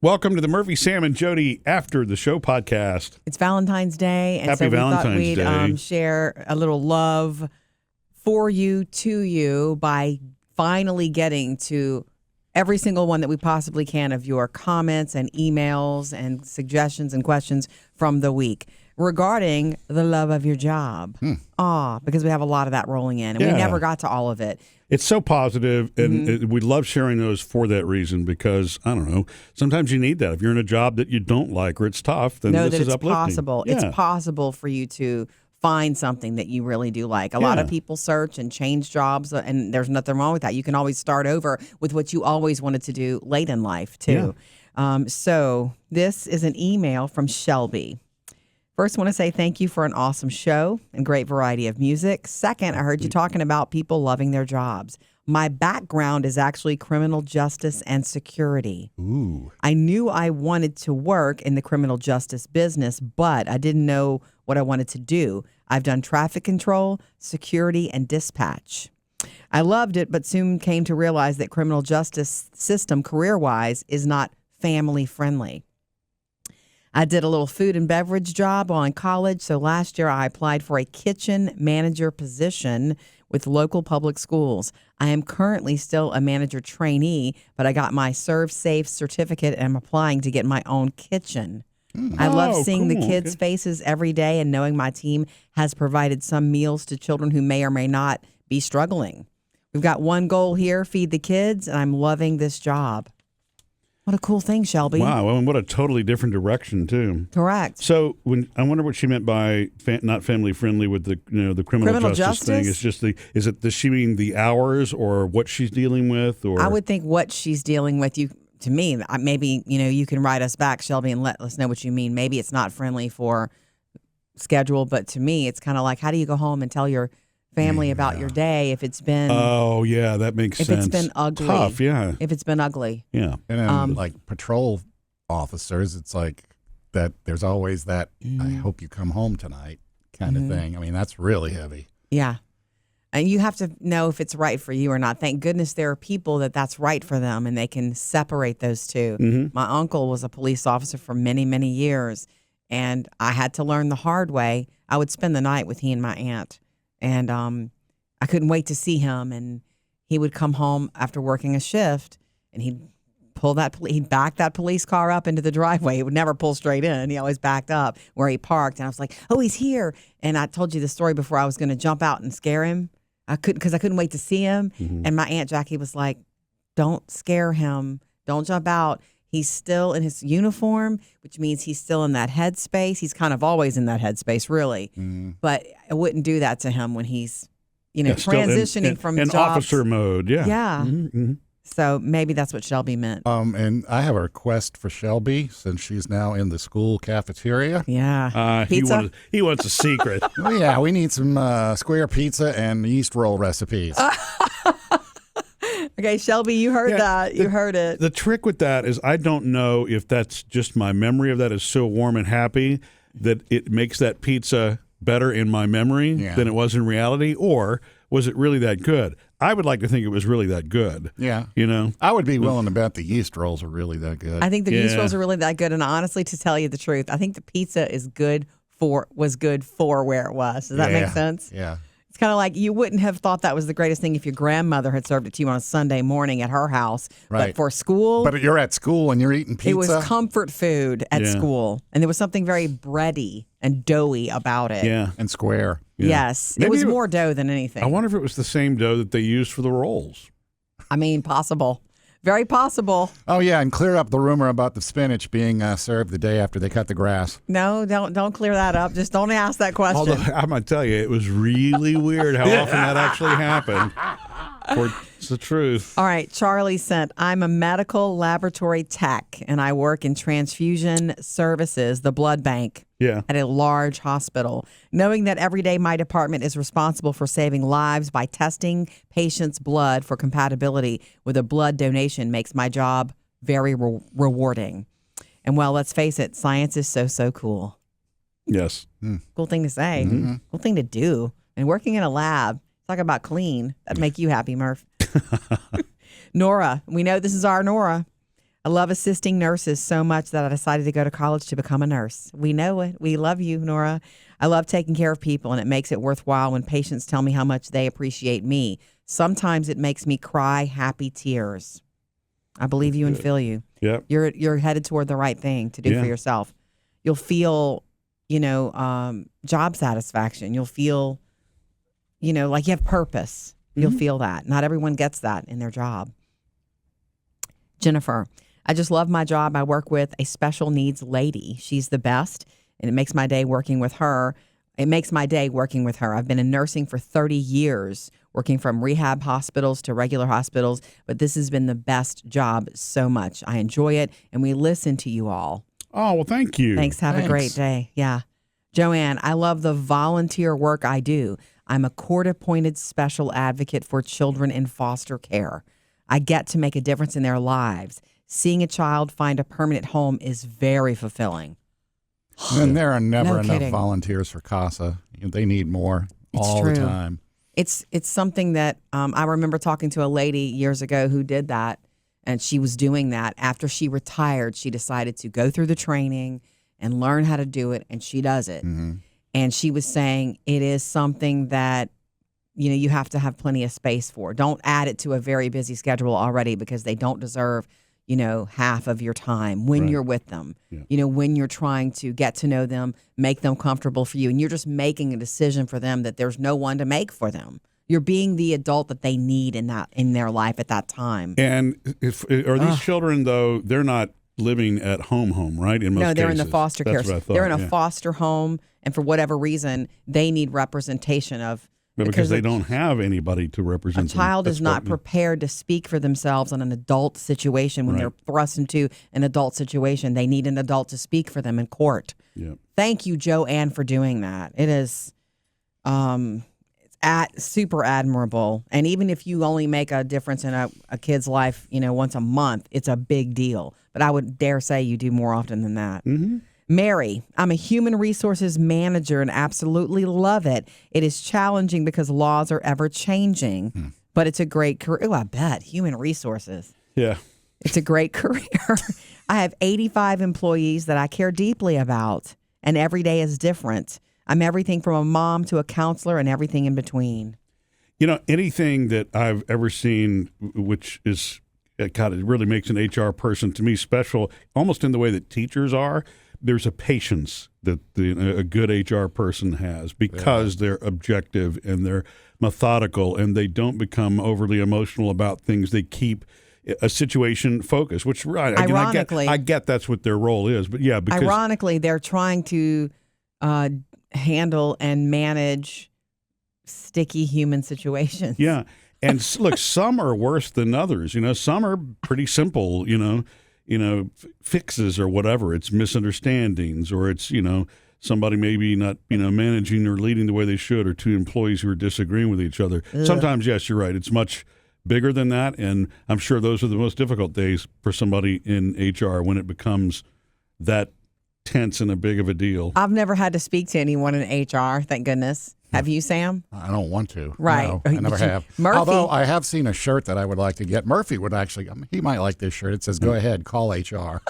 Welcome to the Murphy, Sam, and Jodi After the Show podcast. It's Valentine's Day, and Happy so we Valentine's thought we'd Day. share a little love for you, to you, by finally getting to every single one that we possibly can of your comments and emails and suggestions and questions from the week regarding the love of your job. Because we have a lot of that rolling in, and we never got to all of it. It's so positive, and we love sharing those for that reason because, I don't know, sometimes you need that. If you're in a job that you don't like or it's tough, then Know this that is it's uplifting. possible. Yeah. It's possible for you to find something that you really do like. A lot of people search and change jobs, and there's nothing wrong with that. You can always start over with what you always wanted to do late in life, too. So this is an email from Shelby. First, I want to say thank you for an awesome show and great variety of music. Second, I heard you talking about people loving their jobs. My background is actually criminal justice and security. Ooh. I knew I wanted to work in the criminal justice business, but I didn't know what I wanted to do. I've done traffic control, security, and dispatch. I loved it, but soon came to realize that criminal justice system, career-wise, is not family-friendly. I did a little food and beverage job while in college, so last year I applied for a kitchen manager position with local public schools. I am currently still a manager trainee, but I got my Serve Safe certificate and I'm applying to get my own kitchen. I love seeing the kids' faces every day and knowing my team has provided some meals to children who may or may not be struggling. We've got one goal here, feed the kids, and I'm loving this job. What a cool thing, Shelby. Wow, and what a totally different direction, too. Correct. So I wonder what she meant by not family friendly with the the criminal justice thing. It's just does she mean the hours or what she's dealing with? Or I would think what she's dealing with. To me, maybe you can write us back, Shelby, and let us know what you mean. Maybe it's not friendly for schedule, but to me, it's kind of like, how do you go home and tell your family about your day if it's been that makes sense. If it's been ugly. Tough, yeah. If it's been ugly. Yeah. And then like patrol officers, it's like that there's always that I hope you come home tonight kind of thing. I mean, that's really heavy. Yeah. And you have to know if it's right for you or not. Thank goodness there are people that's right for them and they can separate those two. My uncle was a police officer for many, many years, and I had to learn the hard way. I would spend the night with he and my aunt. And I couldn't wait to see him. And he would come home after working a shift, and he'd back that police car up into the driveway. He would never pull straight in. He always backed up where he parked. And I was like, oh, he's here. And I told you the story before. I was going to jump out and scare him. Because I couldn't wait to see him. And my Aunt Jackie was like, don't scare him. Don't jump out. He's still in his uniform, which means he's still in that headspace. He's kind of always in that headspace, really. But I wouldn't do that to him when he's, transitioning from in jobs. officer mode. Yeah. Yeah. So maybe that's what Shelby meant. And I have a request for Shelby since she's now in the school cafeteria. Yeah. Pizza? He wants a secret. Oh, yeah, we need some square pizza and yeast roll recipes. Okay, Shelby, you heard that. You heard it. The trick with that is I don't know if that's just my memory of that is so warm and happy that it makes that pizza better in my memory than it was in reality, or was it really that good? I would like to think it was really that good. Yeah. I would be willing to bet the yeast rolls are really that good. I think the yeast rolls are really that good. And honestly, to tell you the truth, I think the pizza was good for where it was. Does that make sense? Yeah. It's kind of like you wouldn't have thought that was the greatest thing if your grandmother had served it to you on a Sunday morning at her house. Right. But for school. But you're at school and you're eating pizza. It was comfort food at school. And there was something very bready and doughy about it. Yeah. And square. Yeah. Yes. Maybe it was more dough than anything. I wonder if it was the same dough that they used for the rolls. I mean, possible. Very possible. Oh, yeah, and clear up the rumor about the spinach being served the day after they cut the grass. No, don't clear that up. Just don't ask that question. Although, I'm going to tell you, it was really weird how often that actually happened. It's the truth. All right, Charlie sent, I'm a medical laboratory tech, and I work in transfusion services, the blood bank, at a large hospital. Knowing that every day my department is responsible for saving lives by testing patients' blood for compatibility with a blood donation makes my job very rewarding. And well, let's face it, science is so cool. Yes. Cool thing to say. Cool thing to do. And working in a lab, talk about clean. That'd make you happy, Murph. Nora, we know this is our Nora. I love assisting nurses so much that I decided to go to college to become a nurse. We know it. We love you, Nora. I love taking care of people, and it makes it worthwhile when patients tell me how much they appreciate me. Sometimes it makes me cry happy tears. I believe you and feel you. Yep. You're headed toward the right thing to do for yourself. You'll feel, job satisfaction. You'll feel, like you have purpose. You'll feel that. Not everyone gets that in their job. Jennifer, I just love my job. I work with a special needs lady. She's the best, and it makes my day working with her. I've been in nursing for 30 years, working from rehab hospitals to regular hospitals, but this has been the best job so much. I enjoy it, and we listen to you all. Oh, well, thank you. Thanks. Have a great day. Yeah. Joanne, I love the volunteer work I do. I'm a court-appointed special advocate for children in foster care. I get to make a difference in their lives. Seeing a child find a permanent home is very fulfilling. And there are never No enough kidding. volunteers for CASA. They need more all true. the time. It's something that I remember talking to a lady years ago who did that, and she was doing that. After she retired, she decided to go through the training and learn how to do it, and she does it. Mm-hmm. And she was saying it is something that you have to have plenty of space for. Don't add it to a very busy schedule already, because they don't deserve half of your time when you're with them, when you're trying to get to know them, make them comfortable for you. And you're just making a decision for them that there's no one to make for them. You're being the adult that they need in their life at that time. And are these children, though, they're not living at home, right? In most No, they're cases. in the foster care. That's what I thought, They're in a foster home, and for whatever reason, they need representation of. Because they don't have anybody to represent them. A child is not prepared to speak for themselves in an adult situation. When they're thrust into an adult situation, they need an adult to speak for them in court. Yep. Thank you, Joanne, for doing that. It is super admirable. And even if you only make a difference in a kid's life, once a month, it's a big deal. But I would dare say you do more often than that. Mm-hmm. Mary, I'm a human resources manager and absolutely love it. It is challenging because laws are ever changing, but it's a great career. Oh, I bet. Human resources. Yeah. It's a great career. I have 85 employees that I care deeply about, and every day is different. I'm everything from a mom to a counselor and everything in between. Anything that I've ever seen, which is, God, it really makes an HR person to me special, almost in the way that teachers are. There's a patience that a good HR person has because they're objective and they're methodical and they don't become overly emotional about things. They keep a situation focused, which ironically, I get that's what their role is. But yeah, because ironically, they're trying to handle and manage sticky human situations. Yeah. And look, some are worse than others. Some are pretty simple, fixes or whatever. It's misunderstandings, or it's, somebody maybe not, managing or leading the way they should, or two employees who are disagreeing with each other. Ugh. Sometimes, yes, you're right. It's much bigger than that. And I'm sure those are the most difficult days for somebody in HR when it becomes that tense and a big of a deal. I've never had to speak to anyone in HR, thank goodness. Have you, Sam? I don't want to. Right. No, I never have. Murphy. Although I have seen a shirt that I would like to get. Murphy would actually, he might like this shirt. It says, "Go ahead, call HR."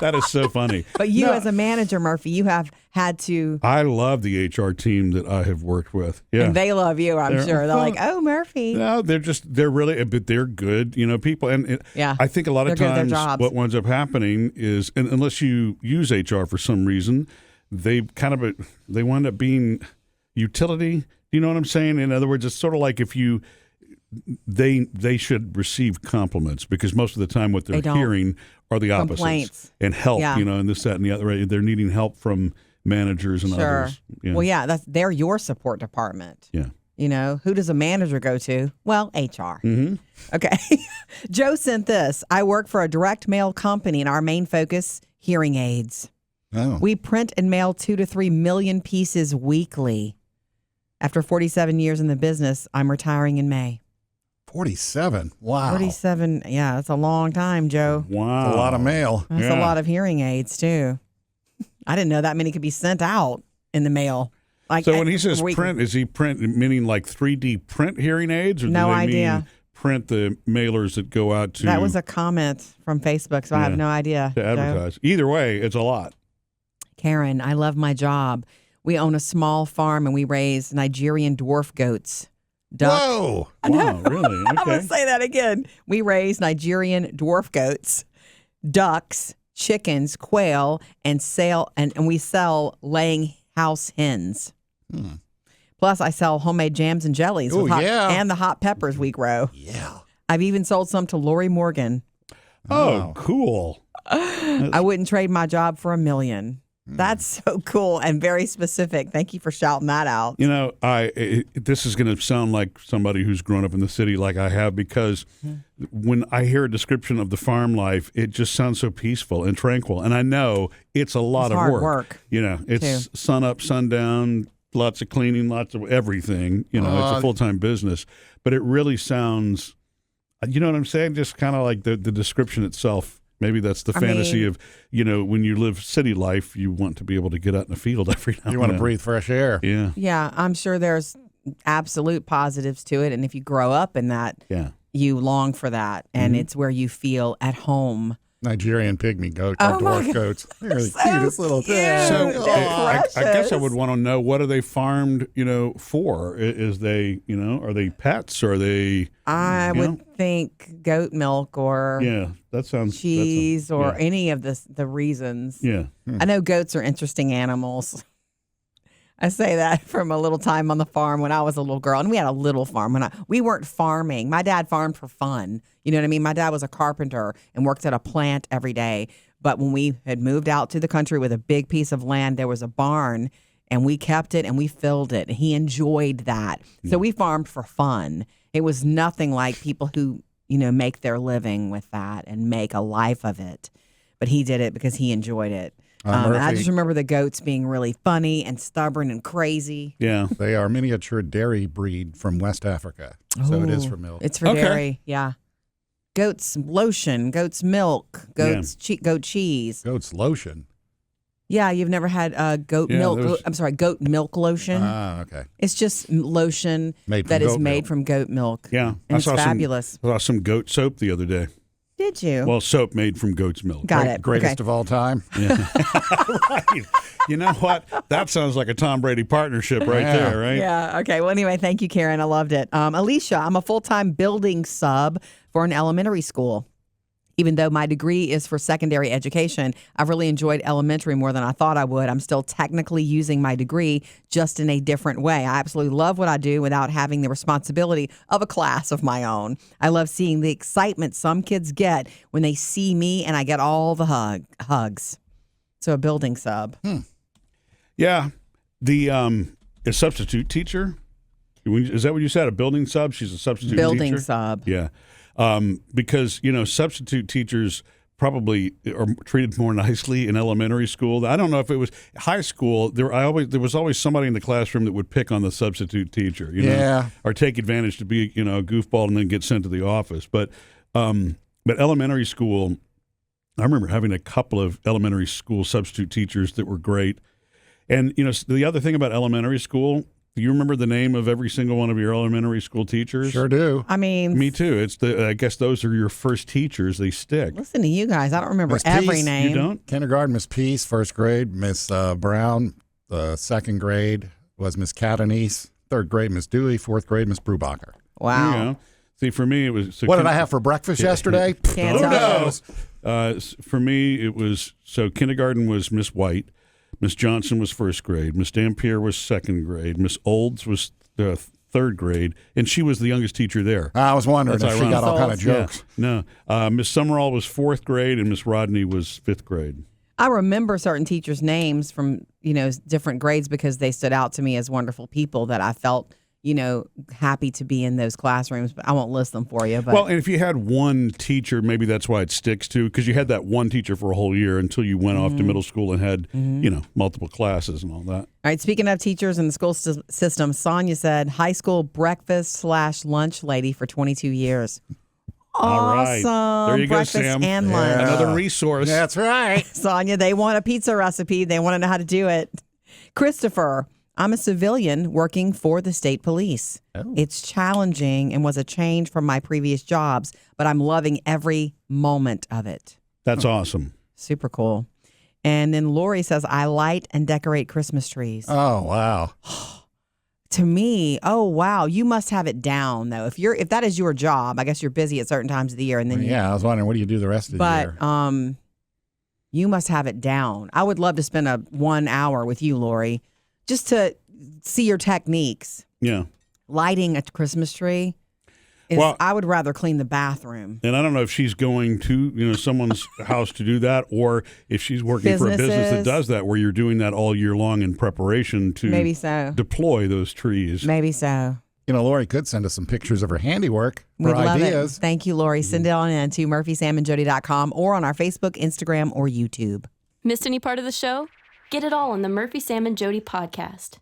That is so funny. But you as a manager, Murphy, you have had to. I love the HR team that I have worked with. Yeah. And they love you, I'm sure. They're like, "Oh, Murphy." No, they're really, but they're good, people. And I think a lot of times what winds up happening is, and unless you use HR for some reason, they wind up being utility. You know what I'm saying? In other words, it's sort of like if they should receive compliments, because most of the time what they're hearing are the opposites. Complaints. And help, and this, that, and the other. They're needing help from managers and others. Yeah. Well, they're your support department. Yeah. Who does a manager go to? Well, HR. Mm-hmm. Okay. Joe sent this. I work for a direct mail company, and our main focus, hearing aids. Oh. We print and mail 2 to 3 million pieces weekly. After 47 years in the business, I'm retiring in May. 47? Wow. 47. Yeah, that's a long time, Joe. Wow. That's a lot of mail. That's a lot of hearing aids, too. I didn't know that many could be sent out in the mail. So when he says print, is he print meaning like 3D print hearing aids? Or no do they idea. mean print the mailers that go out to That was a comment from Facebook, so I have no idea. to advertise. Joe. Either way, it's a lot. Karen, I love my job. We own a small farm and we raise Nigerian dwarf goats. Ducks. Whoa! Wow, really? I'm going Okay. to say that again. We raise Nigerian dwarf goats, ducks, chickens, quail, and we sell laying house hens. Plus, I sell homemade jams and jellies and the hot peppers we grow. Yeah. I've even sold some to Lori Morgan. Oh, cool. I wouldn't trade my job for $1 million. That's so cool and very specific. Thank you for shouting that out. You know, this is going to sound like somebody who's grown up in the city like I have, because when I hear a description of the farm life, it just sounds so peaceful and tranquil. And I know it's a lot of hard work. You know, it's sun up, sundown, lots of cleaning, lots of everything. You know, it's a full-time business. But it really sounds, you know what I'm saying? Just kind of like the description itself. Maybe that's the fantasy of, you know, when you live city life, you want to be able to get out in the field every now and then. You want to breathe fresh air. Yeah. Yeah, I'm sure there's absolute positives to it. And if you grow up in that, you long for that. And it's where you feel at home. Nigerian pygmy goat, Oh or my dwarf God. goats. They're the So cutest little cute. things. So They're I guess I would precious. want to know, what are they farmed, you know, for? Is they, you know, are they pets? Are they? I you would know? think goat milk or Yeah, that sounds cheese or yeah. any of the reasons. Yeah. I know goats are interesting animals. I say that from a little time on the farm when I was a little girl, and we had a little farm we weren't farming. My dad farmed for fun. You know what I mean? My dad was a carpenter and worked at a plant every day. But when we had moved out to the country with a big piece of land, there was a barn, and we kept it and we filled it. And he enjoyed that. So we farmed for fun. It was nothing like people who, you know, make their living with that and make a life of it. But he did it because he enjoyed it. I just remember the goats being really funny and stubborn and crazy. Yeah. They are miniature dairy breed from West Africa. So it is for milk. It's for Okay. dairy, yeah. Goat's lotion, goat's milk, goat cheese. Goat's lotion. Yeah, you've never had goat Yeah, milk. there's- I'm sorry, goat milk lotion. Ah, okay. It's just lotion Made from that is goat made milk. from goat milk. Yeah. And it's fabulous. I saw some goat soap the other day. Did you? Well, soap made from goat's milk. Got it. Greatest Okay. of all time. Right. You know what? That sounds like a Tom Brady partnership right Yeah. there, right? Yeah. Okay. Well, anyway, thank you, Karen. I loved it. Alicia, I'm a full-time building sub for an elementary school. Even though my degree is for secondary education, I've really enjoyed elementary more than I thought I would. I'm still technically using my degree, just in a different way. I absolutely love what I do without having the responsibility of a class of my own. I love seeing the excitement some kids get when they see me, and I get all the hugs. So a building sub. Yeah. The a substitute teacher. Is that what you said? A building sub? She's a substitute Building teacher? sub. Yeah. Because, you know, substitute teachers probably are treated more nicely in elementary school. I don't know if it was high school. There was always somebody in the classroom that would pick on the substitute teacher, you know, or take advantage to be, you know, a goofball and then get sent to the office. But elementary school, I remember having a couple of elementary school substitute teachers that were great. And, you know, the other thing about elementary school, do you remember the name of every single one of your elementary school teachers? Sure do. I mean, Me too. It's I guess those are your first teachers. They stick. listen to you guys. I don't remember Miss every Peace, name. You don't? Kindergarten, Miss Peace. First grade, Miss Brown. Second grade was Miss Catanese. Third grade, Miss Dewey. Fourth grade, Miss Brubacher. Wow. You know? See, for me, it was. So What did I have for breakfast yesterday? Can't Who tell you. knows? For me, it was kindergarten was Miss White, Miss Johnson was first grade, Miss Dampier was second grade, Miss Olds was third grade, and she was the youngest teacher there. I was wondering That's if she got all kind ironic. of jokes. Yeah. No, Miss Summerall was fourth grade, and Miss Rodney was fifth grade. I remember certain teachers' names from, you know, different grades because they stood out to me as wonderful people that I felt, you know, happy to be in those classrooms. But I won't list them for you. But Well, and if you had one teacher, maybe that's why it sticks too, because you had that one teacher for a whole year until you went off to middle school and had, you know, multiple classes and all that. all right, speaking of teachers in the school system, Sonia said high school breakfast/lunch lady for 22 years. All right. Awesome. There you go, Breakfast Sam. and Yeah. lunch. Another resource. That's right. Sonia, they want a pizza recipe. They want to know how to do it. Christopher, I'm a civilian working for the state police. Oh. It's challenging and was a change from my previous jobs, but I'm loving every moment of it. That's awesome. Super cool. And then Lori says, I light and decorate Christmas trees. Oh, wow. To me, oh wow, you must have it down though. If that is your job, I guess you're busy at certain times of the year, and then I was wondering, what do you do the rest of the year? But you must have it down. I would love to spend 1 hour with you, Lori, just to see your techniques. Yeah. Lighting a Christmas tree is, I would rather clean the bathroom. And I don't know if she's going to, someone's house to do that, or if she's working for a business that does that, where you're doing that all year long in preparation to maybe so deploy those trees. Maybe so. Lori could send us some pictures of her handiwork We'd for love ideas. it. Thank you, Lori. Send it on in to murphysamandjody.com or on our Facebook, Instagram, or YouTube. Missed any part of the show? Get it all on the Murphy, Sam, and Jody podcast.